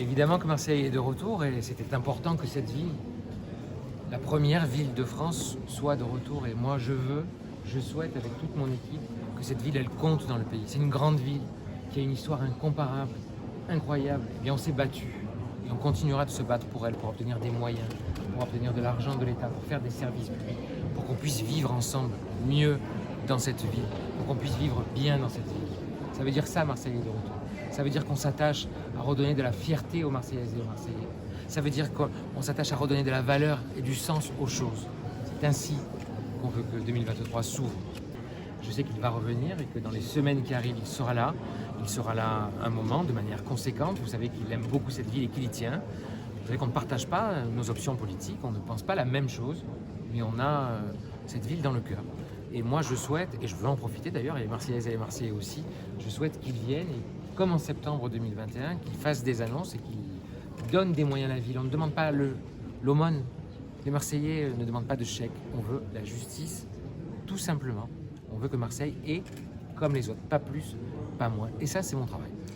Évidemment que Marseille est de retour et c'était important que cette ville, la première ville de France, soit de retour. Et moi, je souhaite avec toute mon équipe que cette ville, elle compte dans le pays. C'est une grande ville qui a une histoire incomparable, incroyable. Et bien, on s'est battu et on continuera de se battre pour elle, pour obtenir des moyens, pour obtenir de l'argent de l'État, pour faire des services publics, pour qu'on puisse vivre ensemble mieux dans cette ville, pour qu'on puisse vivre bien dans cette ville. Ça veut dire ça, Marseille est de retour. Ça veut dire qu'on s'attache à redonner de la fierté aux Marseillaises et aux Marseillais. Ça veut dire qu'on s'attache à redonner de la valeur et du sens aux choses. C'est ainsi qu'on veut que 2023 s'ouvre. Je sais qu'il va revenir et que dans les semaines qui arrivent, il sera là. Il sera là un moment, de manière conséquente. Vous savez qu'il aime beaucoup cette ville et qu'il y tient. Vous savez qu'on ne partage pas nos options politiques, on ne pense pas la même chose, mais on a cette ville dans le cœur. Et moi, je souhaite, et je veux en profiter d'ailleurs, et les Marseillaises et les Marseillais aussi, je souhaite qu'ils viennent, et comme en septembre 2021, qu'ils fassent des annonces et qu'ils donnent des moyens à la ville. On ne demande pas l'aumône. Les Marseillais ne demandent pas de chèque. On veut la justice, tout simplement. On veut que Marseille ait comme les autres, pas plus, pas moins. Et ça, c'est mon travail.